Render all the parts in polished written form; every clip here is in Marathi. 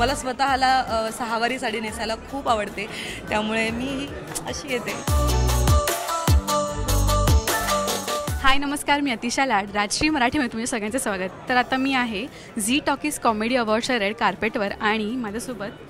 मला स्वतःला सहावारी साडी नेसायला खूप आवडते, त्यामुळे मी अशी येते. हाय नमस्कार, मी अतिशा लाड, राजश्री मराठीमध्ये तुमच्या सगळ्यांचं स्वागत. तर आता मी आहे झी टॉकीज कॉमेडी अवॉर्ड्सच्या रेड कार्पेटवर आणि माझ्यासोबत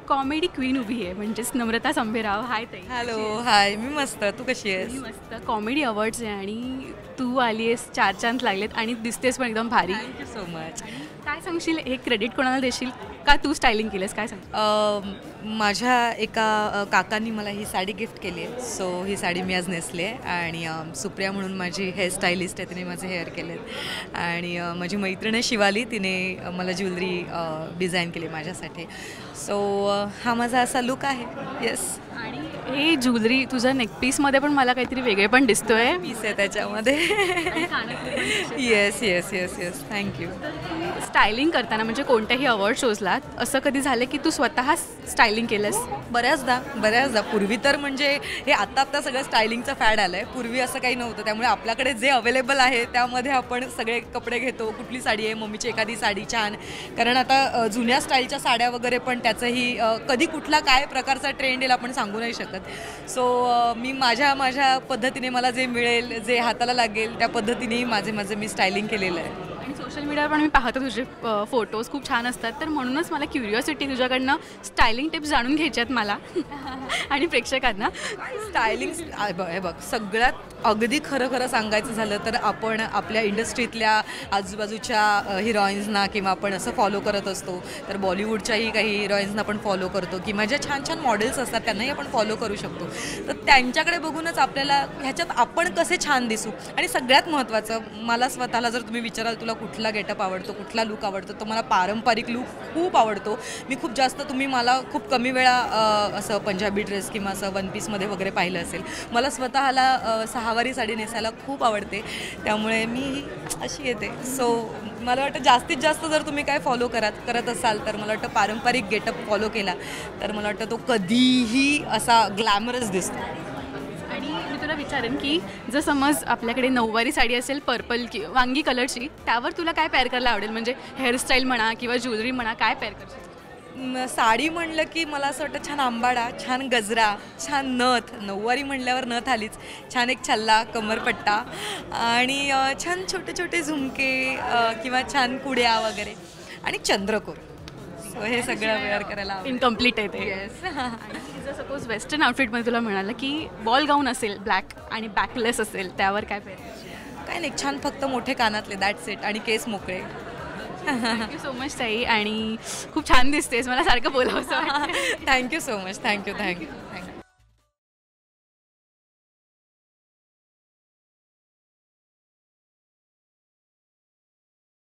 कॉमेडी क्वीन उभी आहे, म्हणजेच नम्रता संभेराव. हाय ताई. हॅलो. हाय, मी मस्त. तू कशी आहेस? मी मस्त. कॉमेडी अवॉर्ड्स आहे आणि तू आली आहेस, 4 चांद लागलेत आणि दिसतेस पण एकदम भारी. Thank you so much. काय सांगशील, हे क्रेडिट कोणाला देशील का तू स्टायलिंग केलंस, काय सांग? माझ्या एका काकांनी मला ही साडी गिफ्ट केली आहे, सो ही साडी मी आज नेसली आहे. आणि सुप्रिया म्हणून माझी हेअरस्टायलिस्ट आहे, तिने माझे हेअर केलेत. आणि माझी मैत्रीण आहे शिवाली, तिने मला ज्वेलरी डिझाईन केली माझ्यासाठी. सो हा माझा असा लुक आहे. येस. आणि हे ज्वेलरी तुझ्या नेकपीसमध्ये पण मला काहीतरी वेगळे पण दिसतोय. पीस आहे त्याच्यामध्ये. Yes yes yes yes. Thank you. Styling करताना म्हणजे कोणत्याही अवॉर्ड शोजला असं कधी झालं की तू स्वतः स्टायलिंग केलंस? बऱ्याचदा. पूर्वी तर म्हणजे हे आता सगळं स्टायलिंगचं फॅड आलं आहे. पूर्वी असं काही नव्हतं, त्यामुळे आपल्याकडे जे अवेलेबल आहे त्यामध्ये आपण सगळे कपडे घेतो. कुठली साडी आहे, मम्मीची एखादी साडी छान, कारण आता जुन्या स्टाईलच्या साड्या वगैरे पण त्याचंही कधी कुठला काय प्रकारचा ट्रेंड येईल आपण सांगू नाही शकत. सो मी माझ्या पद्धतीने मला जे मिळेल, जे हाताला लागेल त्या पद्धतीनेही माझे मी स्टायलिंग केलेलं आहे. आणि सोशल मीडियावर पण मी पाहतो तुझे फोटोज खूप छान असतात, तर म्हणूनच मला क्युरिओसिटी तुझ्याकडनं स्टायलिंग टिप्स जाणून घ्यायच्या आहेत मला आणि प्रेक्षकांना. स्टायलिंग हे बघ, सगळ्यात अगदी खरं सांगायचं झालं तर आपण आपल्या इंडस्ट्रीतल्या आजूबाजूच्या हिरोईन्सना किंवा आपण असं फॉलो करत असतो, तर बॉलिवूडच्याही काही हिरोईन्सना आपण फॉलो करतो किंवा ज्या छान मॉडेल्स असतात त्यांनाही आपण फॉलो करू शकतो. तर त्यांच्याकडे बघूनच आपल्याला ह्याच्यात आपण कसे छान दिसू. आणि सगळ्यात महत्त्वाचं, मला स्वतःला जर तुम्ही विचाराल तुला कुठला गेटअप आवडतो, कुठला लुक आवडतो, तर मला पारंपरिक लुक खूप आवडतो. मी खूप जास्त, तुम्ही मला खूप कमी वेळा असं पंजाबी ड्रेस किंवा असं वन पीसमध्ये वगैरे पाहिलं असेल. मला स्वतःला सहावारी साडी नेसायला खूप आवडते, त्यामुळे मी अशी येते. सो मला वाटतं जास्तीत जास्त जर तुम्ही काय फॉलो करत असाल तर मला वाटतं पारंपरिक गेटअप फॉलो केला तर मला वाटतं तो कधीही असा ग्लॅमरस दिसतो. आणि मी तुला विचारेन की जर समज आपल्याकडे नऊवारी साडी असेल पर्पल की वांगी कलरची, त्यावर तुला काय पेअर करायला आवडेल? म्हणजे हेअरस्टाईल म्हणा किंवा ज्वेलरी म्हणा, काय पेअर करशील? साडी म्हणलं की मला असं वाटतं छान आंबाडा, छान गजरा, छान नथ. नऊवारी म्हणल्यावर नथ आलीच. छान एक छल्ला, कमरपट्टा आणि छान छोटे झुमके किंवा छान कुड्या वगैरे आणि चंद्रकोर. सो हे सगळं वेअर करायला इनकम्प्लीट आहे ते. येस. आणि जर सपोज वेस्टर्न आउटफिटमध्ये तुला म्हणालं की बॉल गाऊन असेल ब्लॅक आणि बॅकलेस असेल, त्यावर काय पेअर करशील? काय नाही, छान फक्त मोठे कानातले, दॅट्स इट, आणि केस मोकळे. थँक्यू सो मच ताई, आणि खूप छान दिसतेस, मला सारखं बोलावंसं वाटतं. Thank you so much. थँक्यू.